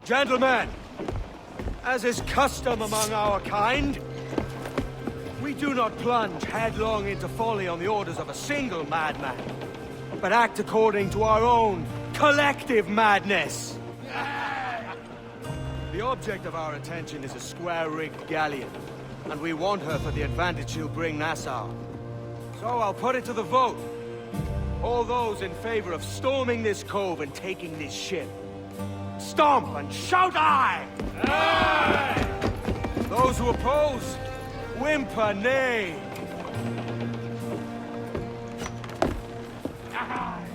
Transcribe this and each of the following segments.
Gentlemen, as is custom among our kind, we do not plunge headlong into folly on the orders of a single madman, but act according to our own collective madness. The object of our attention is a square-rigged galleon, and we want her for the advantage she'll bring Nassau. So I'll put it to the vote. All those in favor of storming this cove and taking this ship, stomp and shout aye! Aye! Those who oppose, whimper nay! Aye.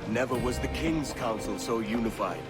Never was the King's Council so unified.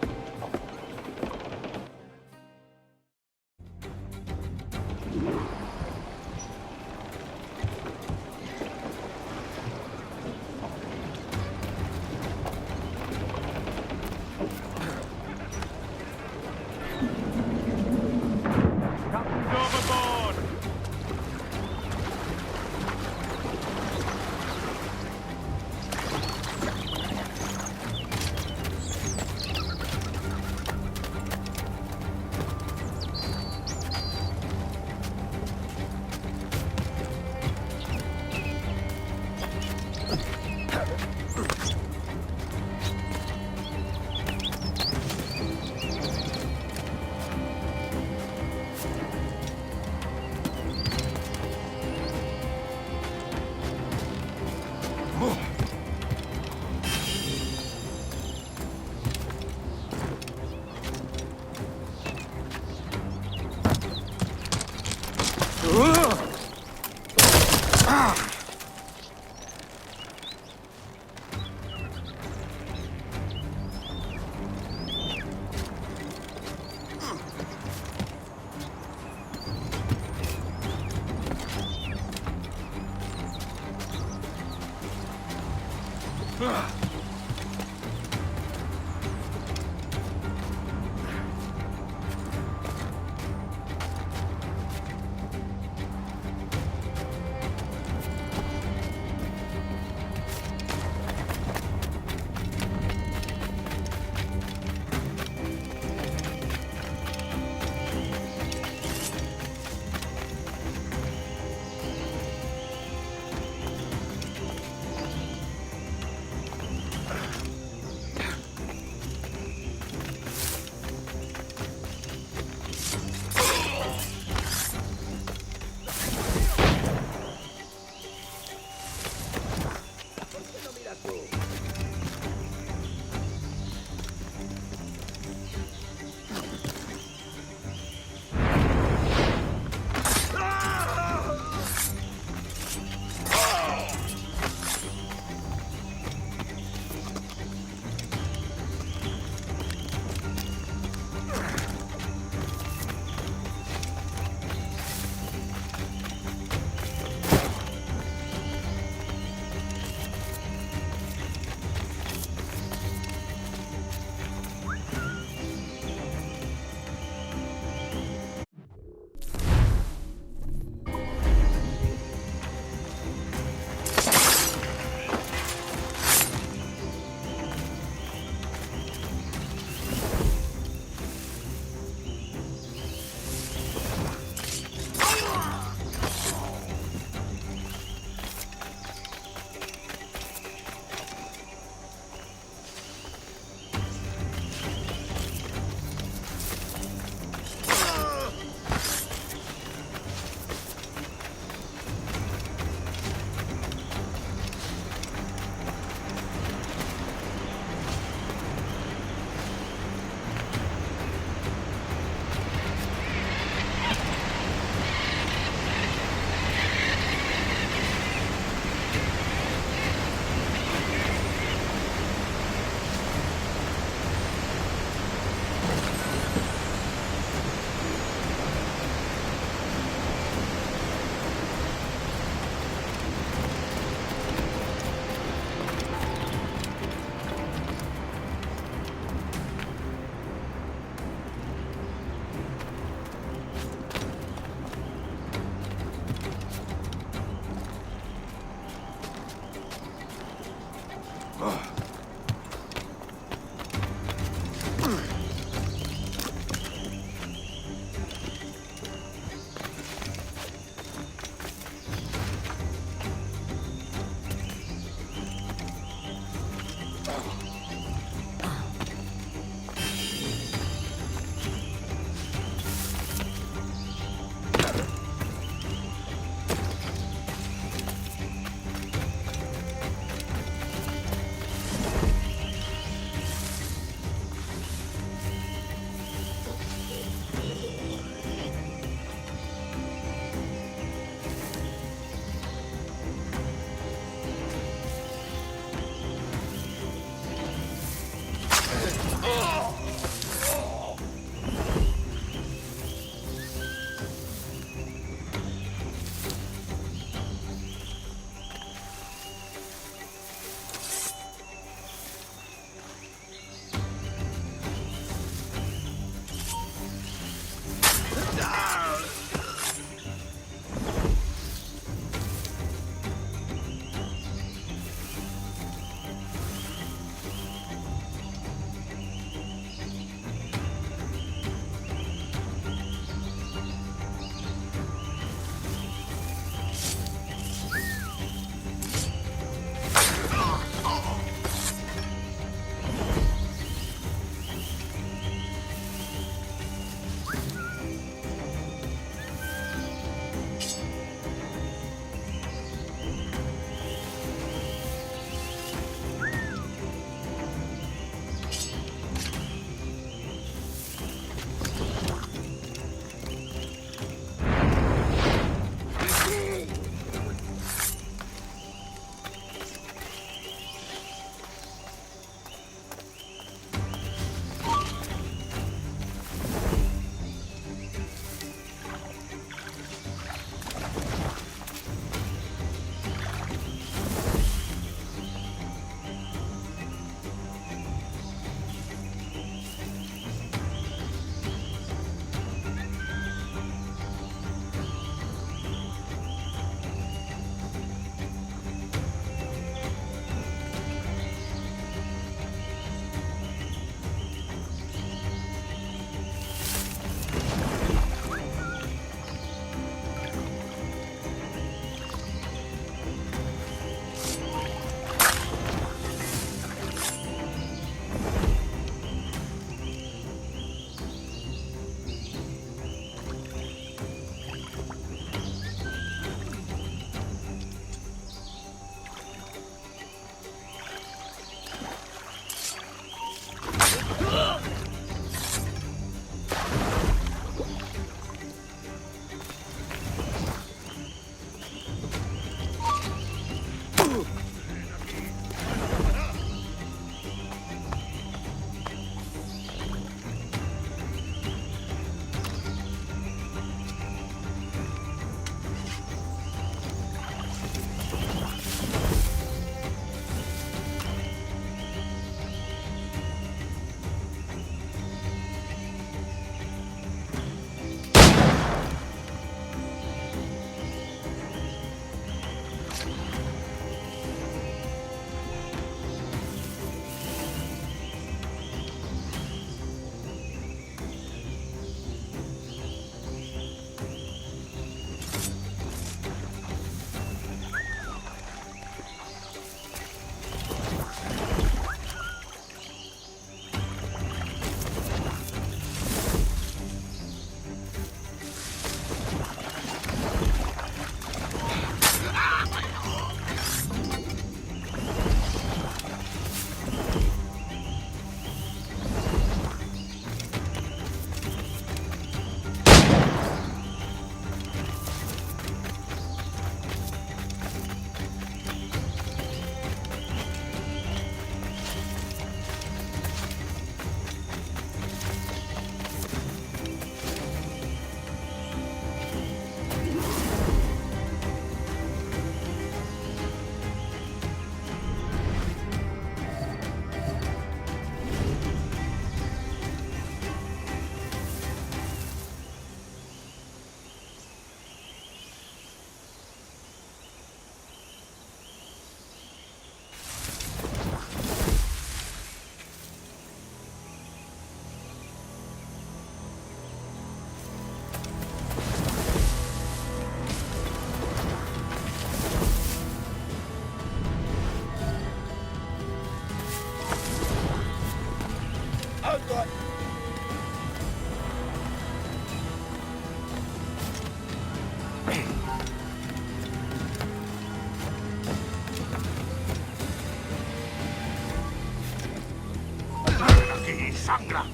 sangra.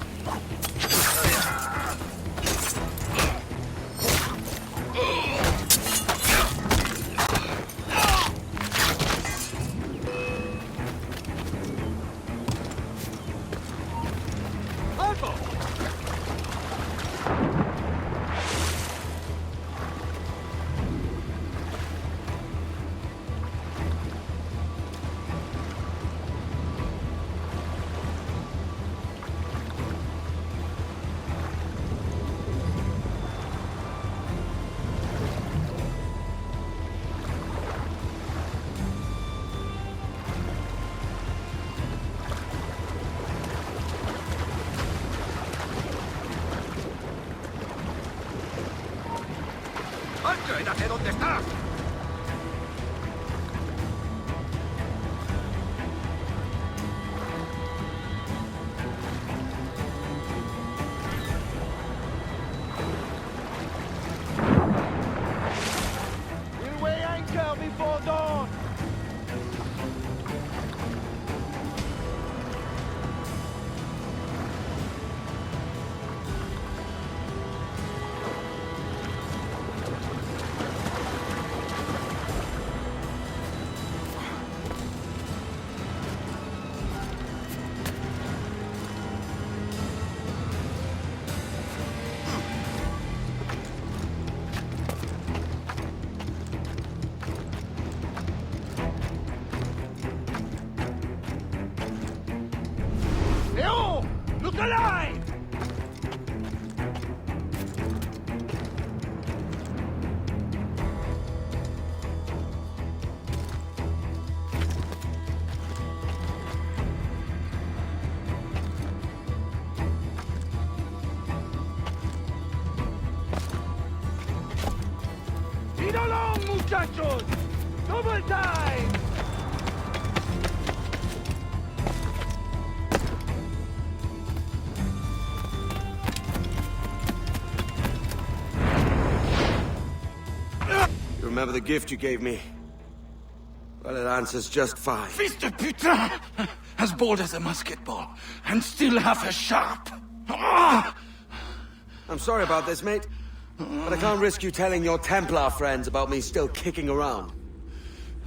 sé dónde estás. We'll weigh anchor before dawn. ¡Leo! ¡Look alive! ¡Tiro long, muchachos! ¡Double time! You remember the gift you gave me? Well, it answers just fine. Fils de putain! As bold as a musket ball, and still half as sharp. Ah! I'm sorry about this, mate. But I can't risk you telling your Templar friends about me still kicking around.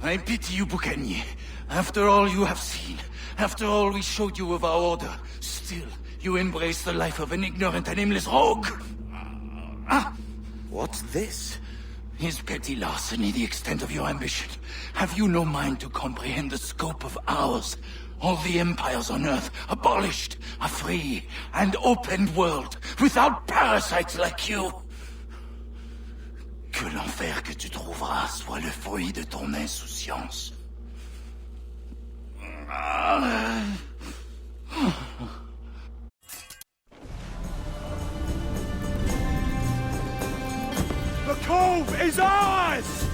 I pity you, Boucanier. After all you have seen, after all we showed you of our order, still you embrace the life of an ignorant and aimless rogue. Ah! What's this? Is petty larceny the extent of your ambition? Have you no mind to comprehend the scope of ours? All the empires on Earth abolished, a free and open world, without parasites like you. Que l'enfer que tu trouveras soit le fruit de ton insouciance. The cove is ours!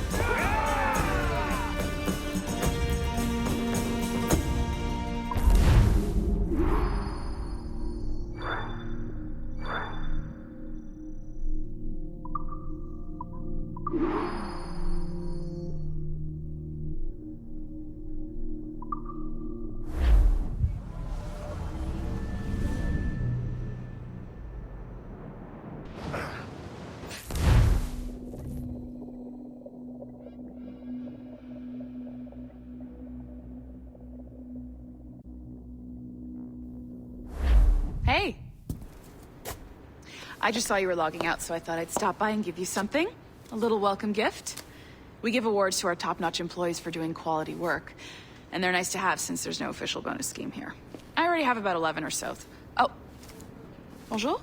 Hey! I just saw you were logging out, so I thought I'd stop by and give you something. A little welcome gift. We give awards to our top-notch employees for doing quality work, and they're nice to have since there's no official bonus scheme here. I already have about 11 or so. Oh. Bonjour?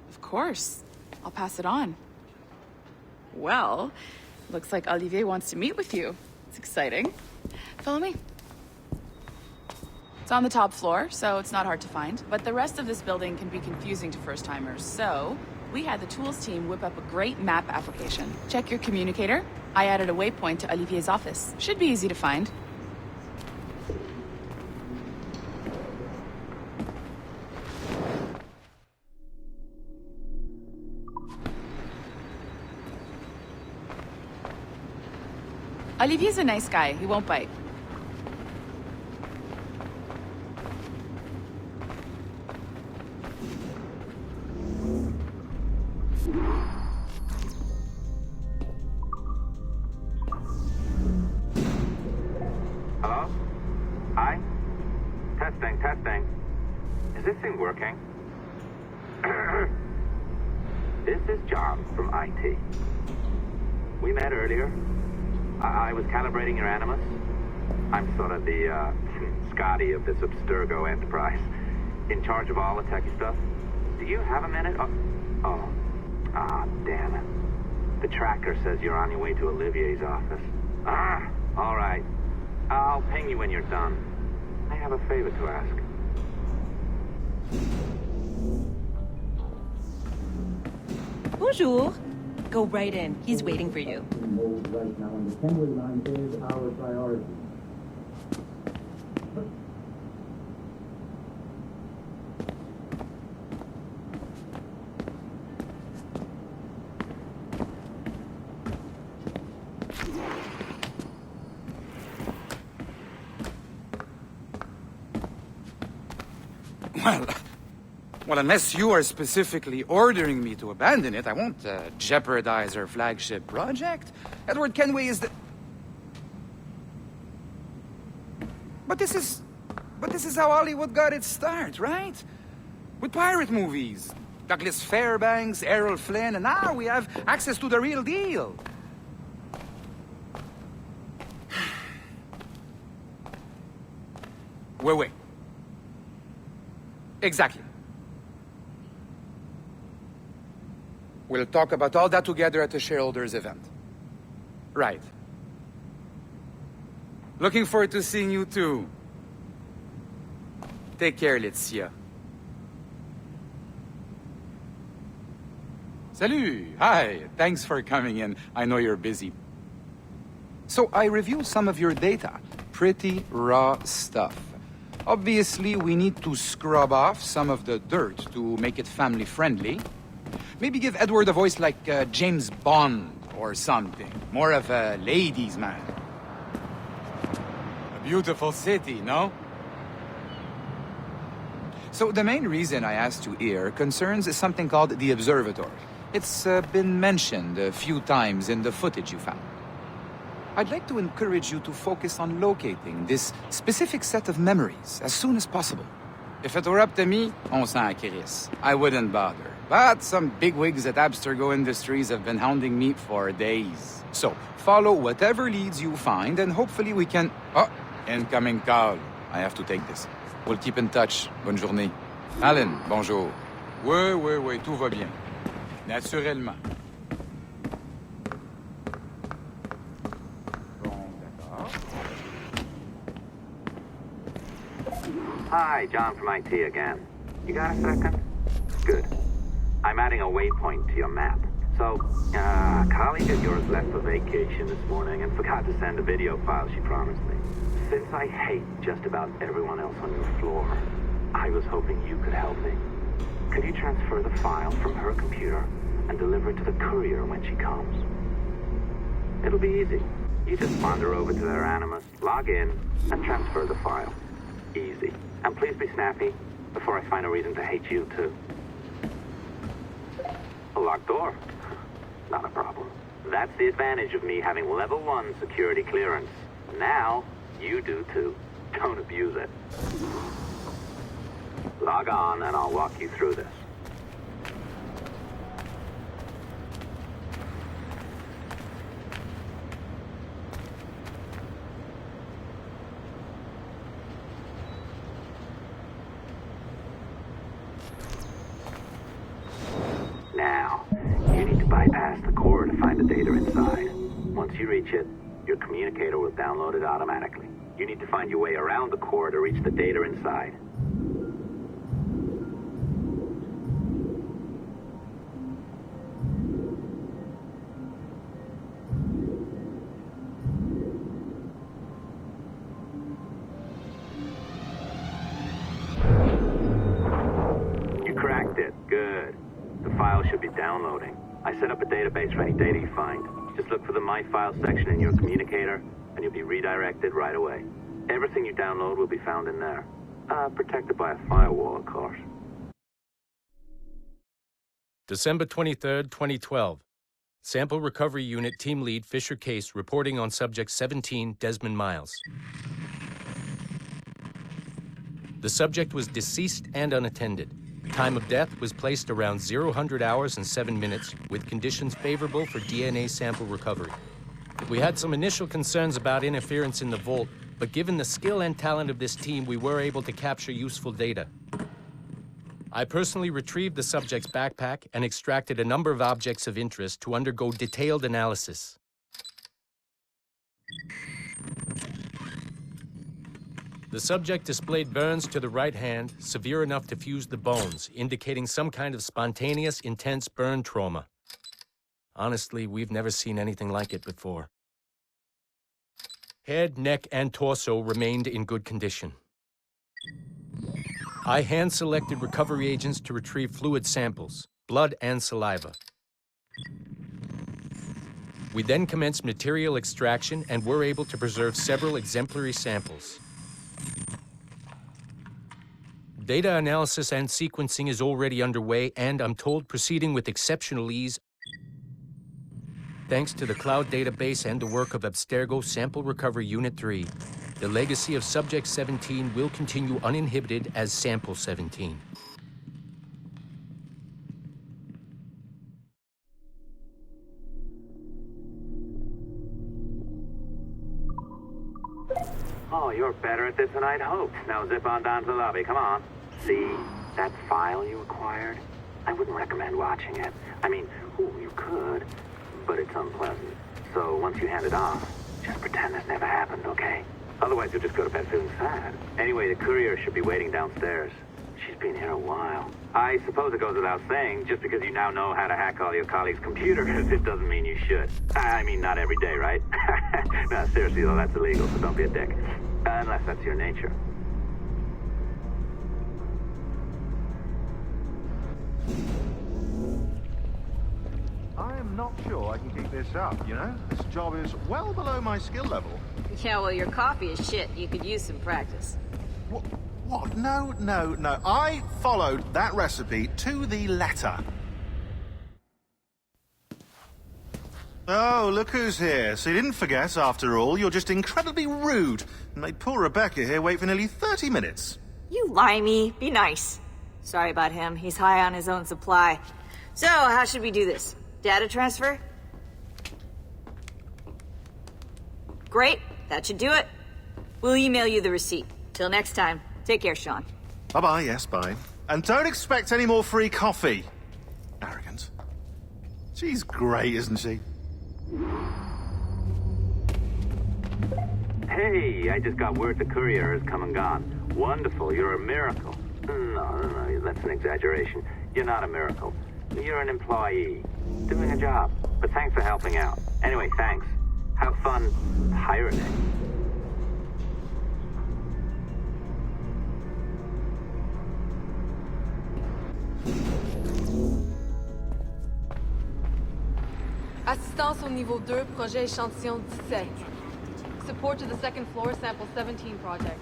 Of course. I'll pass it on. Well, looks like Olivier wants to meet with you. It's exciting. Follow me. It's on the top floor, so it's not hard to find, but the rest of this building can be confusing to first-timers, so we had the tools team whip up a great map application. Check your communicator. I added a waypoint to Olivier's office. Should be easy to find. Olivier's a nice guy. He won't bite. Hello? Hi? Testing, testing. Is this thing working? This is John from IT. We met earlier. I was calibrating your Animus. I'm sort of the, Scotty of this Abstergo enterprise. In charge of all the techie stuff. Do you have a minute? Damn it. The tracker says you're on your way to Olivier's office. All right. I'll ping you when you're done. I have a favor to ask. Bonjour. Go right in. He's waiting for you. Mode right now, and the Kenway line is our priority. Well, unless you are specifically ordering me to abandon it, I won't jeopardize our flagship project. Edward Kenway is the... But this is how Hollywood got its start, right? With pirate movies. Douglas Fairbanks, Errol Flynn, and now we have access to the real deal. Wait. Exactly. We'll talk about all that together at the shareholders event. Right. Looking forward to seeing you too. Take care, Laetitia. Salut! Hi, thanks for coming in. I know you're busy. So I reviewed some of your data. Pretty raw stuff. Obviously, we need to scrub off some of the dirt to make it family-friendly. Maybe give Edward a voice like James Bond or something. More of a ladies' man. A beautiful city, no? So the main reason I asked you here concerns something called the Observatory. It's been mentioned a few times in the footage you found. I'd like to encourage you to focus on locating this specific set of memories as soon as possible. If it were up to me, on s'en crisse. I wouldn't bother. But some bigwigs at Abstergo Industries have been hounding me for days. So, follow whatever leads you find, and hopefully we can... Oh, incoming call. I have to take this. We'll keep in touch. Bonne journée. Alan, bonjour. Oui, tout va bien. Naturellement. Hi, John from IT again. You got a second? Good. I'm adding a waypoint to your map. So, a colleague of yours left for vacation this morning and forgot to send a video file she promised me. Since I hate just about everyone else on your floor, I was hoping you could help me. Could you transfer the file from her computer and deliver it to the courier when she comes? It'll be easy. You just wander over to their Animus, log in, and transfer the file. Easy. And please be snappy before I find a reason to hate you, too. A locked door? Not a problem. That's the advantage of me having level 1 security clearance. Now, you do too. Don't abuse it. Log on and I'll walk you through this. Now, you need to bypass the core to find the data inside. Once you reach it, your communicator will download it automatically. You need to find your way around the core to reach the data inside. You cracked it. Good. The file should be downloading. I set up a database for any data you find. Just look for the My Files section in your communicator, and you'll be redirected right away. Everything you download will be found in there. Protected by a firewall, of course. December 23rd, 2012. Sample Recovery Unit Team Lead Fisher Case reporting on Subject 17, Desmond Miles. The subject was deceased and unattended. Time of death was placed around 00 hours and 7 minutes, with conditions favorable for DNA sample recovery. We had some initial concerns about interference in the vault, but given the skill and talent of this team, we were able to capture useful data. I personally retrieved the subject's backpack and extracted a number of objects of interest to undergo detailed analysis. The subject displayed burns to the right hand, severe enough to fuse the bones, indicating some kind of spontaneous, intense burn trauma. Honestly, we've never seen anything like it before. Head, neck, and torso remained in good condition. I hand-selected recovery agents to retrieve fluid samples, blood and saliva. We then commenced material extraction and were able to preserve several exemplary samples. Data analysis and sequencing is already underway, and I'm told proceeding with exceptional ease thanks to the cloud database and the work of Abstergo Sample Recovery Unit 3. The legacy of Subject 17 will continue uninhibited as Sample 17. Oh, you're better at this than I'd hoped. Now zip on down to the lobby, come on. See, that file you acquired? I wouldn't recommend watching it. I mean, you could, but it's unpleasant. So once you hand it off, just pretend this never happened, okay? Otherwise you'll just go to bed feeling sad. Anyway, the courier should be waiting downstairs. She's been here a while. I suppose it goes without saying, just because you now know how to hack all your colleagues' computers, it doesn't mean you should. I mean, not every day, right? No, seriously though, that's illegal, so don't be a dick. Unless that's your nature. I am not sure I can keep this up, you know? This job is well below my skill level. Yeah, well, your coffee is shit. You could use some practice. What? No. I followed that recipe to the letter. Oh, look who's here. So you didn't forget, after all. You're just incredibly rude and made poor Rebecca here wait for nearly 30 minutes. You limey. Be nice. Sorry about him. He's high on his own supply. So, how should we do this? Data transfer? Great. That should do it. We'll email you the receipt. Till next time. Take care, Sean. Bye-bye, yes, bye. And don't expect any more free coffee. Arrogant. She's great, isn't she? Hey, I just got word the courier has come and gone. Wonderful, you're a miracle. No, that's an exaggeration. You're not a miracle. You're an employee, doing a job. But thanks for helping out. Anyway, thanks. Have fun pirating. Assistance au niveau 2, projet échantillon 17. Support to the second floor, sample 17 project.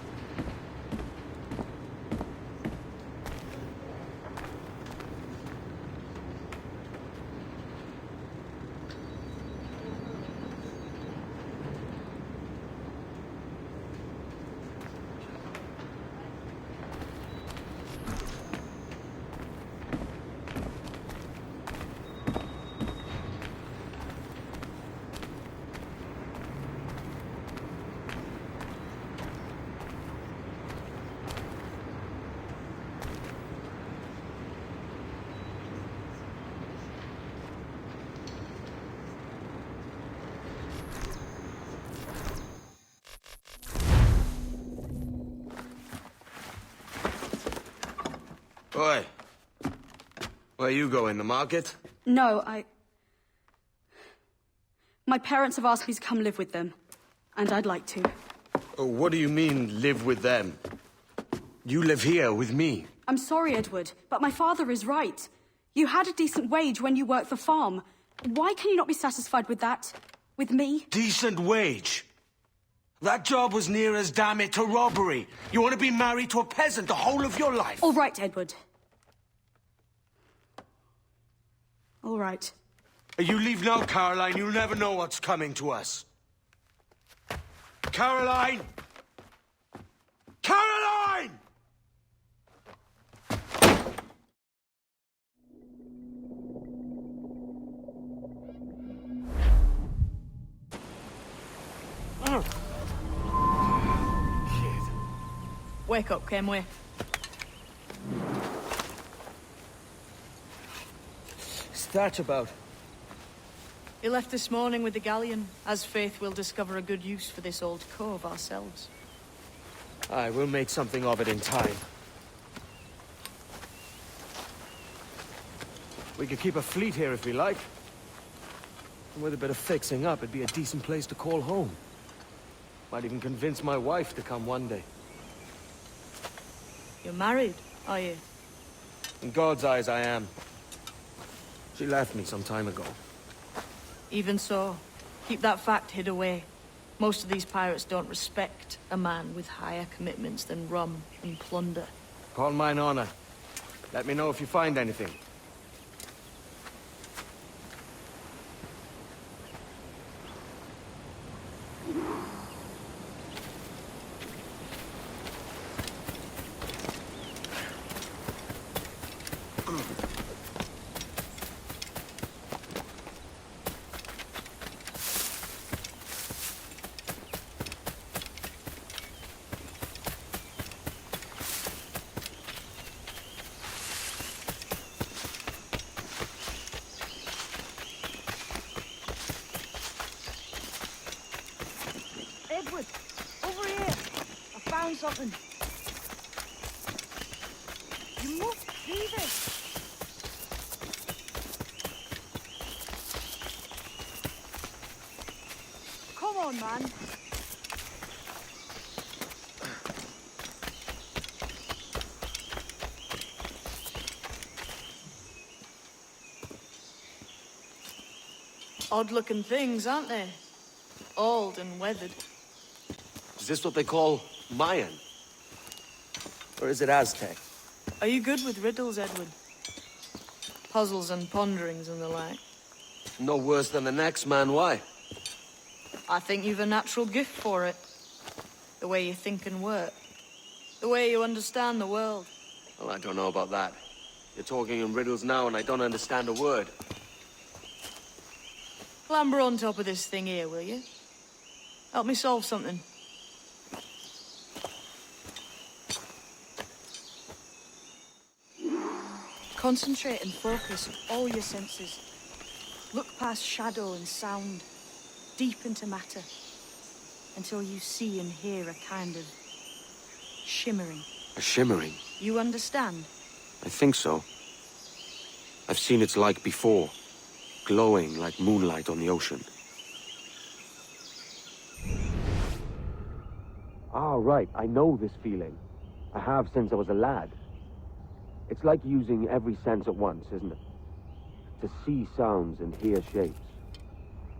Oi. Where you going, the market? No, my parents have asked me to come live with them, and I'd like to. Oh, what do you mean, live with them? You live here with me. I'm sorry, Edward, but my father is right. You had a decent wage when you worked the farm. Why can you not be satisfied with that? With me? Decent wage? That job was near as, damn it, to robbery. You want to be married to a peasant the whole of your life? All right, Edward. All right. You leave now, Caroline. You'll never know what's coming to us. Caroline! Caroline! Wake up, Kenway. What's that about? He left this morning with the galleon. As faith, we'll discover a good use for this old cove ourselves. Aye, we'll make something of it in time. We could keep a fleet here if we like. And with a bit of fixing up, it'd be a decent place to call home. Might even convince my wife to come one day. You're married, are you? In God's eyes, I am. She left me some time ago. Even so, keep that fact hid away. Most of these pirates don't respect a man with higher commitments than rum and plunder. Call mine honor. Let me know if you find anything. Edward, over here. I found something. You must see this. Come on, man. Odd-looking things, aren't they? Old and weathered. Is this what they call Mayan? Or is it Aztec? Are you good with riddles, Edward? Puzzles and ponderings and the like? No worse than the next man, why? I think you've a natural gift for it. The way you think and work. The way you understand the world. Well, I don't know about that. You're talking in riddles now and I don't understand a word. Clamber on top of this thing here, will you? Help me solve something. Concentrate and focus all your senses. Look past shadow and sound, deep into matter, until you see and hear a kind of shimmering. A shimmering? You understand? I think so. I've seen its like before, glowing like moonlight on the ocean. Ah, right. I know this feeling. I have since I was a lad. It's like using every sense at once, isn't it? To see sounds and hear shapes.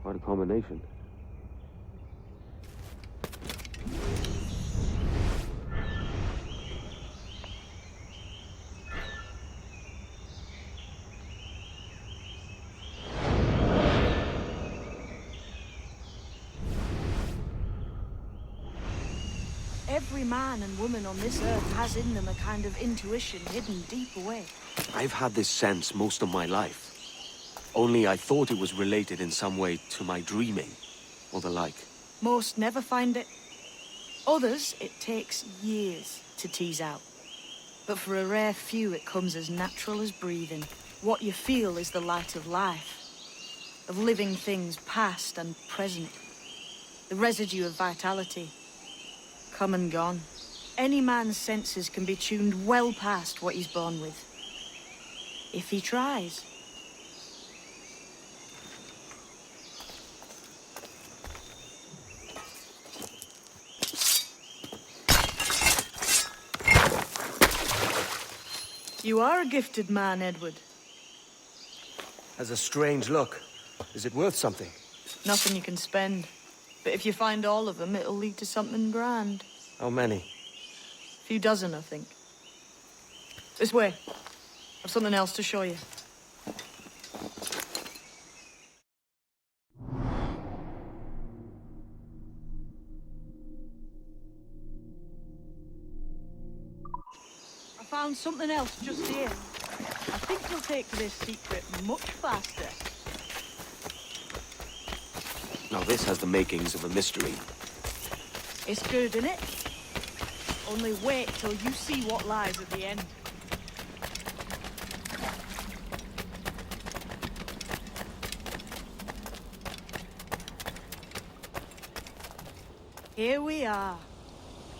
Quite a combination. Every man and woman on this earth has in them a kind of intuition hidden deep away. I've had this sense most of my life. Only I thought it was related in some way to my dreaming, or the like. Most never find it. Others, it takes years to tease out. But for a rare few, it comes as natural as breathing. What you feel is the light of life, of living things past and present. The residue of vitality, come and gone. Any man's senses can be tuned well past what he's born with. If he tries. You are a gifted man, Edward. Has a strange look. Is it worth something? Nothing you can spend. But if you find all of them, it'll lead to something grand. How many? A few dozen, I think. This way. I've something else to show you. I found something else just here. I think you'll take to this secret much faster. Now this has the makings of a mystery. It's good, isn't it? Only wait till you see what lies at the end. Here we are.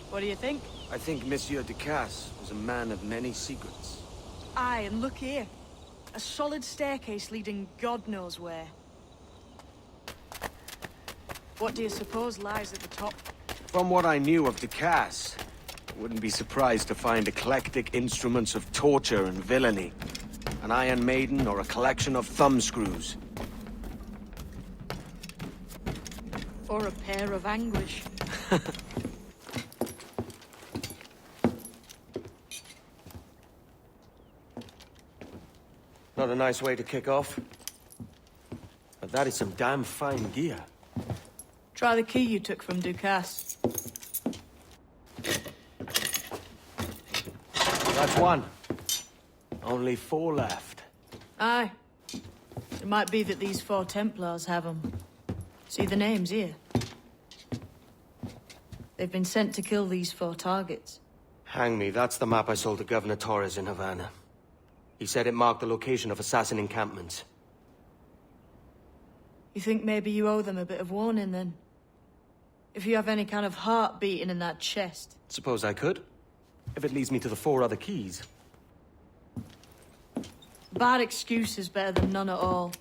What do you think? I think Monsieur de Casse was a man of many secrets. Aye, and look here. A solid staircase leading God knows where. What do you suppose lies at the top? From what I knew of the Casse, I wouldn't be surprised to find eclectic instruments of torture and villainy. An Iron Maiden or a collection of thumbscrews. Or a pair of anguish. Not a nice way to kick off. But that is some damn fine gear. Try the key you took from Ducasse. That's one. Only 4 left. Aye. It might be that these 4 Templars have them. See the names here? They've been sent to kill these 4 targets. Hang me, that's the map I sold to Governor Torres in Havana. He said it marked the location of assassin encampments. You think maybe you owe them a bit of warning, then? If you have any kind of heart beating in that chest. Suppose I could. If it leads me to the 4 other keys. Bad excuse is better than none at all.